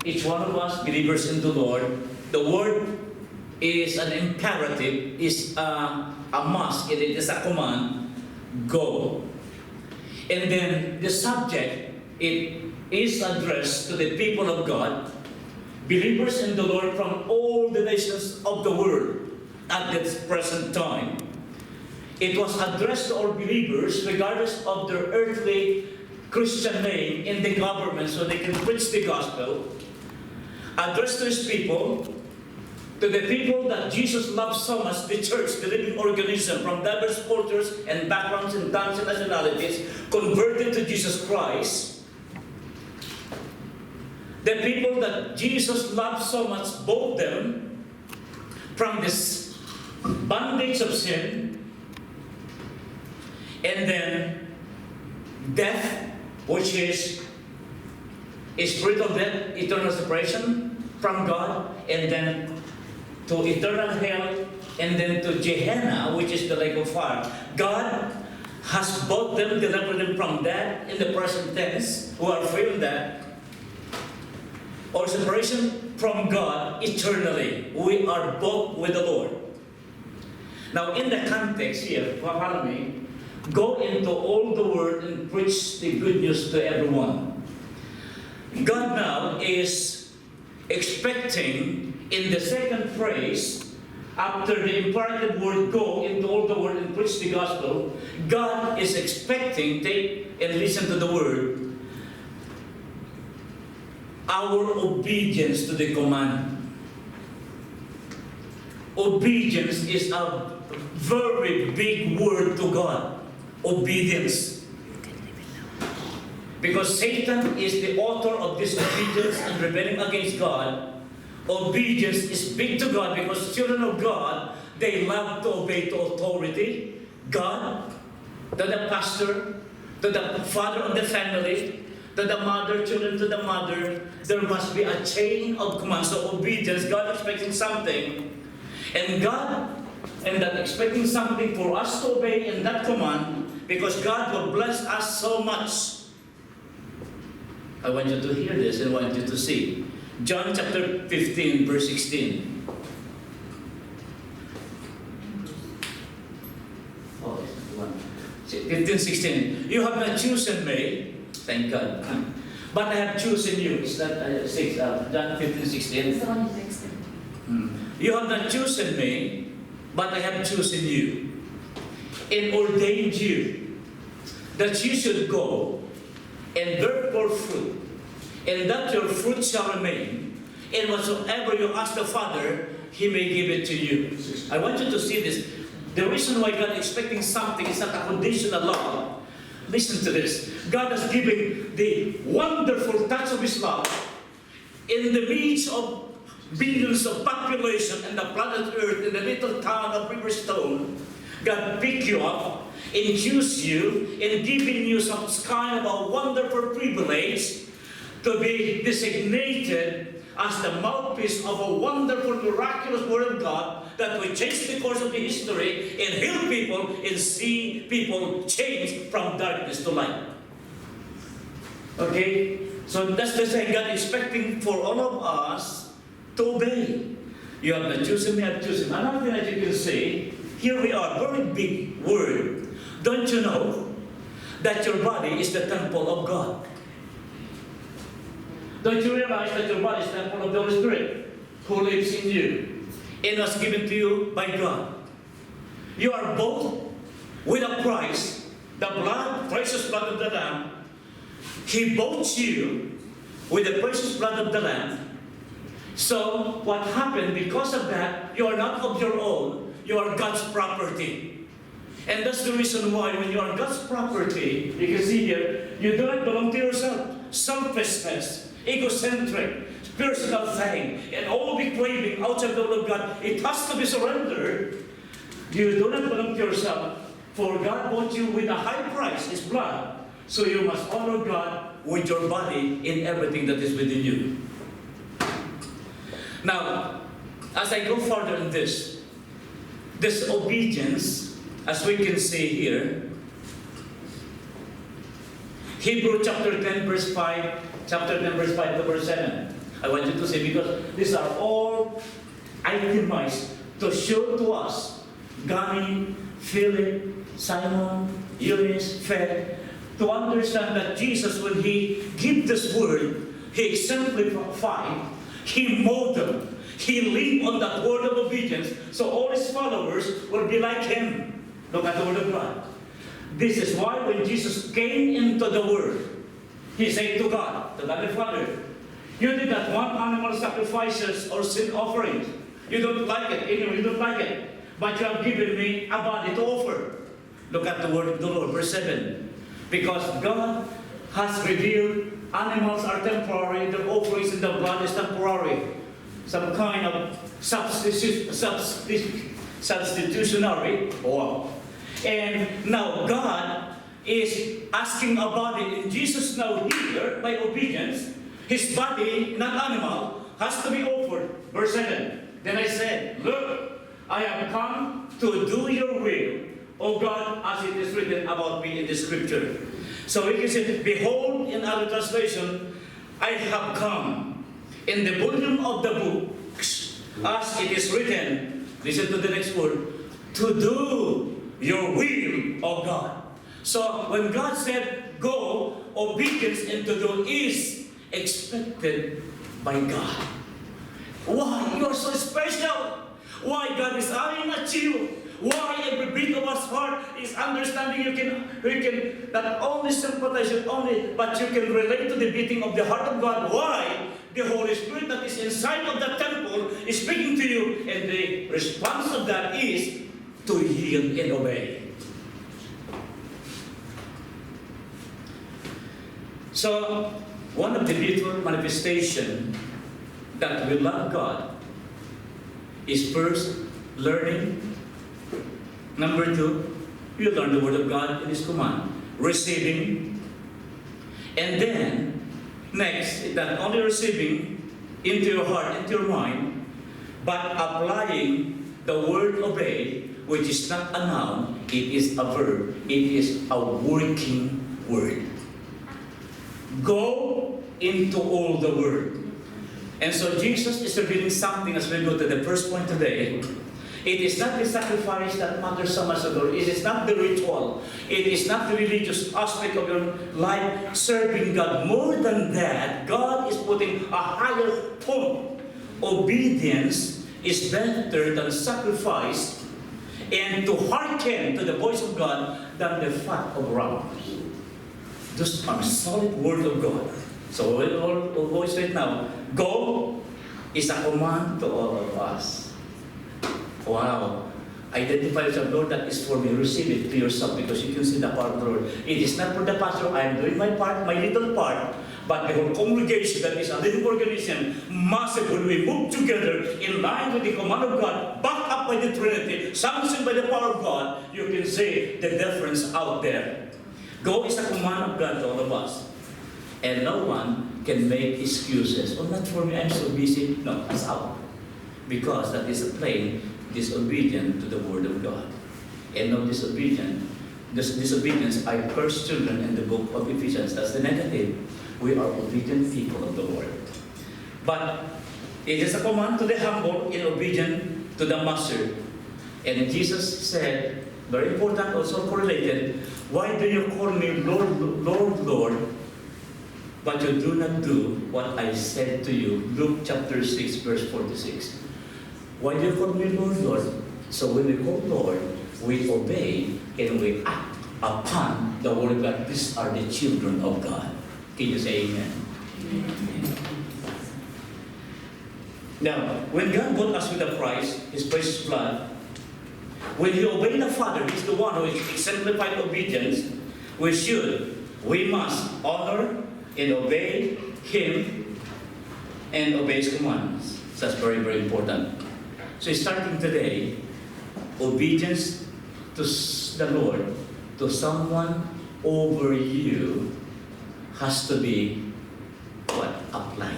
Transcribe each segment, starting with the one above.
each one of us, believers in the Lord, the word is an imperative, is a must, and it is a command, go. And then the subject, it is addressed to the people of God, believers in the Lord from all the nations of the world at this present time. It was addressed to all believers regardless of their earthly Christian name in the government so they can preach the gospel. Addressed to his people, to the people that Jesus loved so much, the church, the living organism from diverse cultures and backgrounds and tongues and nationalities, converted to Jesus Christ. The people that Jesus loved so much, bought them from this bondage of sin, and then death, which is a spiritual death, eternal separation from God, and then to eternal hell, and then to Gehenna, which is the lake of fire. God has bought them, delivered them from that in the present tense, who are free of that, or separation from God eternally. We are bought with the Lord. Now, in the context here, follow me, go into all the world and preach the good news to everyone. God now is expecting, in the second phrase, after the imperative word go into all the world and preach the gospel, God is expecting, take and listen to the word, our obedience to the command. Obedience is a very big word to God. Obedience. Because Satan is the author of disobedience and rebelling against God. Obedience is big to God because children of God, they love to obey to authority. God, to the pastor, to the father of the family, to the mother, children to the mother. There must be a chain of commands. So obedience, God expecting something. And God, and that expecting something for us to obey in that command, because God will bless us so much. I want you to hear this and want you to see. John chapter 15, verse 16. Oh, 15, 16. You have not chosen me, thank God, but I have chosen you. Is that 6, John 15, 16? You have not chosen me, but I have chosen you and ordained you that you should go and bear forth fruit, and that your fruit shall remain, and whatsoever you ask the Father, He may give it to you. I want you to see this. The reason why God is expecting something is not a conditional law. Listen to this. God is giving the wonderful touch of His love in the midst of billions of population and the planet Earth in the little town of Riverstone. God picked you up and choose you and giving you some kind of a wonderful privilege to be designated as the mouthpiece of a wonderful, miraculous Word of God that will change the course of the history and heal people and see people change from darkness to light. Okay? So that's the thing God is expecting for all of us to obey. You have not chosen me, I have chosen. Another thing that you can see, here we are, very big word. Don't you know that your body is the temple of God? Don't you realize that your body is the temple of the Holy Spirit who lives in you and was given to you by God? You are bought with a price, the blood, precious blood of the Lamb. He bought you with the precious blood of the Lamb. So what happened because of that, you are not of your own, you are God's property. And that's the reason why when you are God's property, you can see here, you do not belong to yourself. Selfishness, egocentric, personal thing, and all the craving outside the will of God, it has to be surrendered. You do not belong to yourself, for God bought you with a high price, His blood. So you must honor God with your body in everything that is within you. Now, as I go further in this obedience, as we can see here, Hebrews chapter 10 verse 5 to verse 7. I want you to see, because these are all itemized to show to us, Gani, Philip, Simon, Eunice, Fed, to understand that Jesus, when He gave this word, He exemplified, He modeled, He lived on that word of obedience, so all His followers will be like Him. Look at the word of God. This is why when Jesus came into the world, He said to God, the Father, you did not want animal sacrifices or sin offerings. You don't like it. Anyway, you don't like it. But you have given me a body to offer. Look at the word of the Lord, verse 7. Because God has revealed animals are temporary, the offerings in the blood is temporary. Some kind of substitutionary. Wow. And now God is asking a body, and Jesus now here, by obedience, His body, not animal, has to be offered. Verse 7. Then I said, look, I have come to do your will, O God, as it is written about me in the scripture. So we can say, behold, in other translation, I have come in the volume of the books, as it is written, listen to the next word, to do your will, O God. So when God said, go, obedience and to do is expected by God. Why? You are so special. Why God is eyeing at you. Why every beat of our heart is understanding you can not only sympathize with only, but you can relate to the beating of the heart of God. Why? The Holy Spirit that is inside of the temple is speaking to you, and the response of that is to yield and obey. So, one of the beautiful manifestations that we love God is first learning. Number 2, you learn the Word of God in His command. Receiving. And then, next, not only receiving into your heart, into your mind, but applying the word obey, which is not a noun, it is a verb. It is a working word. Go into all the word. And so Jesus is revealing something as we go to the first point today. It is not the sacrifice that matters so much, Lord. It is not the ritual. It is not the religious aspect of your life serving God. More than that, God is putting a higher point. Obedience is better than sacrifice, and to hearken to the voice of God than the fat of rams. Those are solid word of God. So we'll voice right now. Go is a command to all of us. Wow. Identify yourself, Lord, that is for me. Receive it to yourself because you can see the part of the Lord. It is not for the pastor. I am doing my part, my little part. But the whole congregation that is a living organism, massive, when we move together in line with the command of God, backed up by the Trinity, sanctioned by the power of God, you can see the difference out there. Go is a command of God to all of us. And no one can make excuses. Oh, not for me, I'm so busy. No, it's out. Because that is a plain disobedient to the word of God. And no disobedient. Disobedience are cursed children in the book of Ephesians. That's the negative. We are obedient people of the Lord. But it is a command to the humble in obedience to the master. And Jesus said, very important, also correlated, why do you call me Lord, Lord, Lord, but you do not do what I said to you? Luke chapter 6, verse 46. Why do you call me Lord, Lord? So when we call Lord, we obey and we act upon the word of God. These are the children of God. Can you say amen? Amen. Now, when God bought us with a price, His precious blood, when you obey the Father, He's the one who exemplified obedience, we must honor and obey Him and obey His commands. So that's very, very important. So starting today, obedience to the Lord, to someone over you, has to be applied.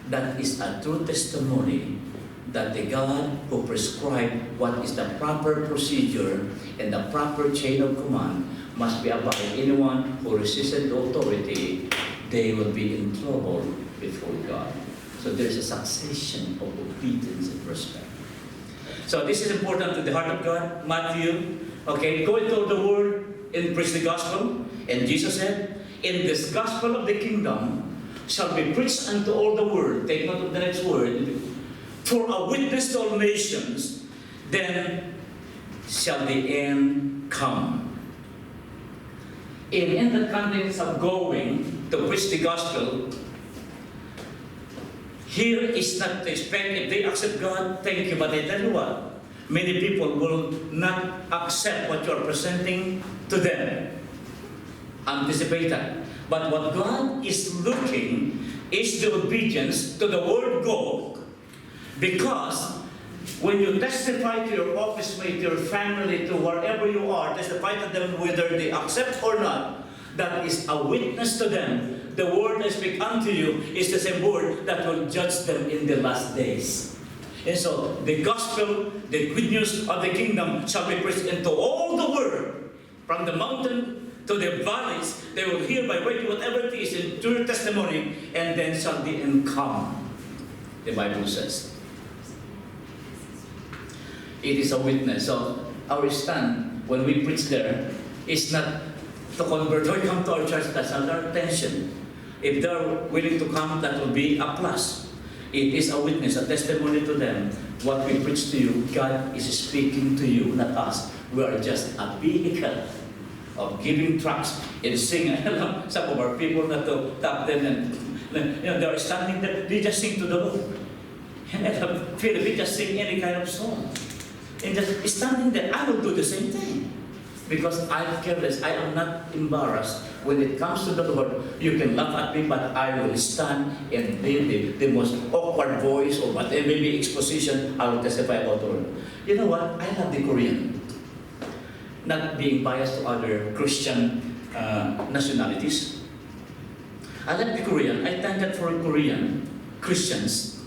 That is a true testimony that the God who prescribed what is the proper procedure and the proper chain of command must be applied. Anyone who resisted the authority, they will be in trouble before God. So So there's a succession of obedience and respect. So this is important to the heart of God. Matthew, okay, go into the world and preach the gospel. And Jesus said, in this gospel of the kingdom shall be preached unto all the world. Take note of the next word. For a witness to all nations, then shall the end come. In the context of going to preach the gospel, here is not to expect if they accept God, thank you, but I tell you what, many people will not accept what you are presenting to them. Anticipate that. But what God is looking is the obedience to the word go, because when you testify to your office mate, your family, to wherever you are, testify to them whether they accept or not, that is a witness to them. The word I speak unto you is the same word that will judge them in the last days. And so, the gospel, the good news of the kingdom shall be preached into all the world, from the mountain to the valleys. They will hear by way whatever it is in true testimony, and then shall the end come, the Bible says. It is a witness. So, our stand when we preach there is not to convert or come to our church. That's our attention. If they're willing to come, that will be a plus. It is a witness, a testimony to them. What we preach to you, God is speaking to you, not us. We are just a vehicle of giving tracts and singing. Some of our people that to tap them and they're standing there, they just sing to the Lord. And I feel they just sing any kind of song. And just standing there, I will do the same thing. Because I'm careless, I am not embarrassed. When it comes to the Lord, you can laugh at me, but I will stand and leave the most awkward voice or whatever maybe exposition, I will testify about the Lord. You know what? I love the Korean. Not being biased to other Christian nationalities. I love the Korean. I thank God for Korean Christians.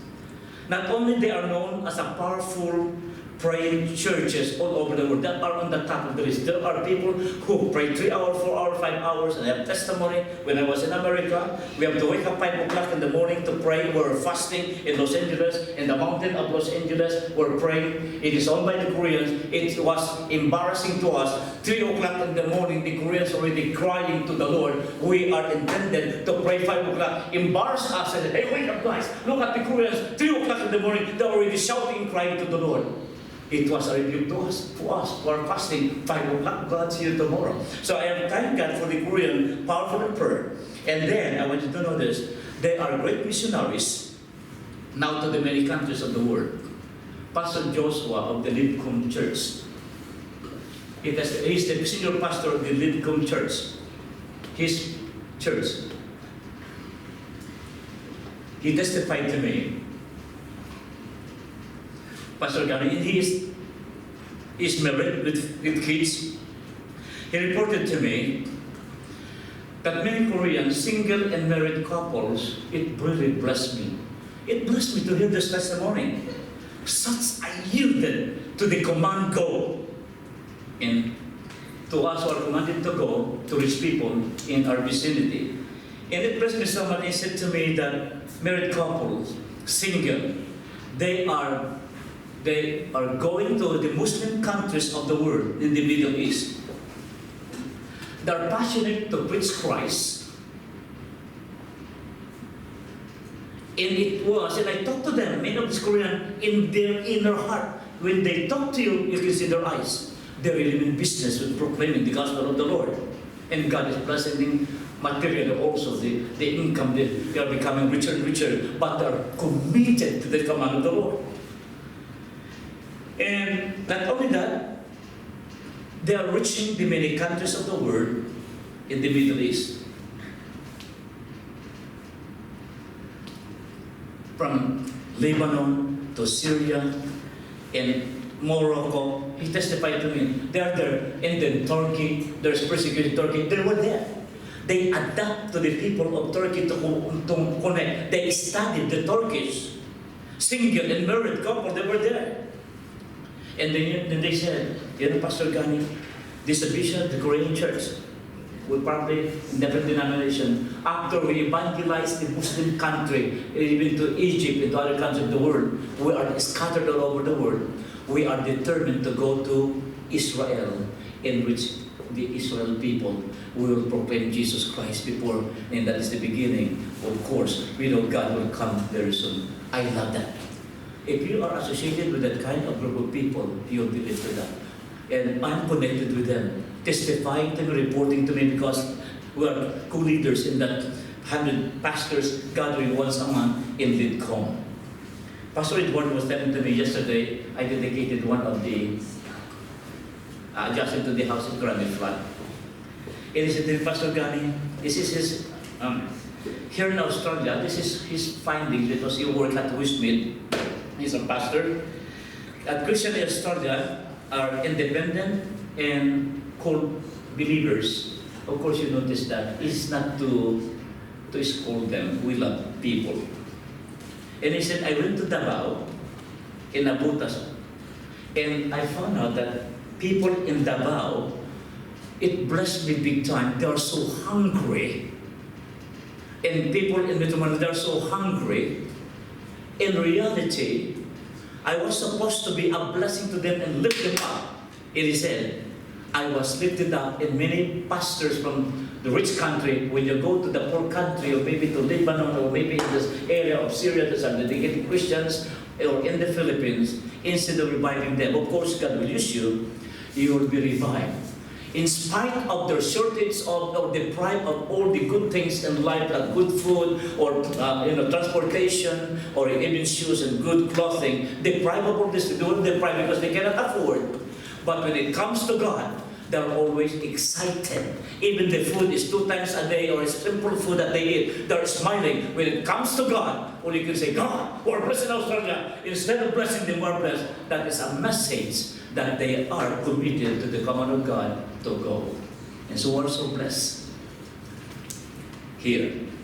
Not only they are known as a powerful praying churches all over the world that are on the top of the list. There are people who pray 3 hours, 4 hours, 5 hours, and I have testimony. When I was in America, we have to wake up 5 o'clock in the morning to pray. We're fasting in Los Angeles, in the mountain of Los Angeles. We're praying. It is owned by the Koreans. It was embarrassing to us. 3 o'clock in the morning, the Koreans already crying to the Lord. We are intended to pray 5 o'clock. Embarrass us and say, hey, wake up guys. Look at the Koreans. 3 o'clock in the morning, they're already shouting, crying to the Lord. It was a rebuke to us, who are fasting 5 o'clock. God, see you tomorrow. So I have thanked God for the Korean powerful in prayer. And then I want you to know this: they are great missionaries now to the many countries of the world. Pastor Joshua of the Lidcombe Church. He's the senior pastor of the Lidcombe Church. His church. He testified to me. Pastor Gary, and he is married with kids. He reported to me that many Korean single and married couples, it really blessed me. It blessed me to hear this testimony. Such I yielded to the command go. And to us who are commanded to go to reach people in our vicinity. And it blessed me so much. He said to me that married couples, single, they are going to the Muslim countries of the world in the Middle East. They are passionate to preach Christ. And I talked to them, many of these Korean, in their inner heart. When they talk to you, you can see their eyes. They really mean business with proclaiming the gospel of the Lord. And God is blessing materially also, the income, they are becoming richer and richer, but they are committed to the command of the Lord. And not only that, they are reaching the many countries of the world in the Middle East. From Lebanon to Syria and Morocco. He testified to me. They are there. And then Turkey, there's persecuted Turkey. They were there. They adapt to the people of Turkey to connect. They studied the Turkish. Single and married couple, they were there. And then they said, Pastor Gani, this is a bishop of the Korean church. we probably in different denomination. After we evangelize the Muslim country, even to Egypt, into other countries of the world, we are scattered all over the world. We are determined to go to Israel, in which the Israel people will proclaim Jesus Christ before, and that is the beginning. Of course, we know God will come very soon. I love that. If you are associated with that kind of group of people, you'll be lifted up. And I'm connected with them, testifying to me, reporting to me, because we are co-leaders in that 100 pastors gathering once a month in Lidcombe. Pastor Edward was telling to me yesterday, I dedicated one of the adjacent to the house in Granny Flat. And he said to me, Pastor Gani, this is his, here in Australia, this is his findings because he worked at Westmead. He's a pastor. At Christian Australia are independent and called believers. Of course, you notice that it's not to scold them. We love people. And he said, I went to Davao in Abutas, and I found out that people in Davao, it blessed me big time. They are so hungry. And people in Metro Manila, they are so hungry. In reality, I was supposed to be a blessing to them and lift them up. It is said, I was lifted up, and many pastors from the rich country, when you go to the poor country, or maybe to Lebanon, or maybe in this area of Syria, that are dedicated Christians, or in the Philippines, instead of reviving them, of course God will use you, you will be revived. In spite of their shortage of, or deprived of all the good things in life, like good food, or transportation, or even shoes and good clothing, deprived of all this, they don't deprive because they cannot afford. But when it comes to God, they're always excited. Even the food is 2 times a day, or simple food that they eat, they're smiling. When it comes to God, all you can say, God, we're blessed in Australia. Instead of blessing them, we're blessed. That is a message that they are committed to the command of God to go. And so we're so blessed here.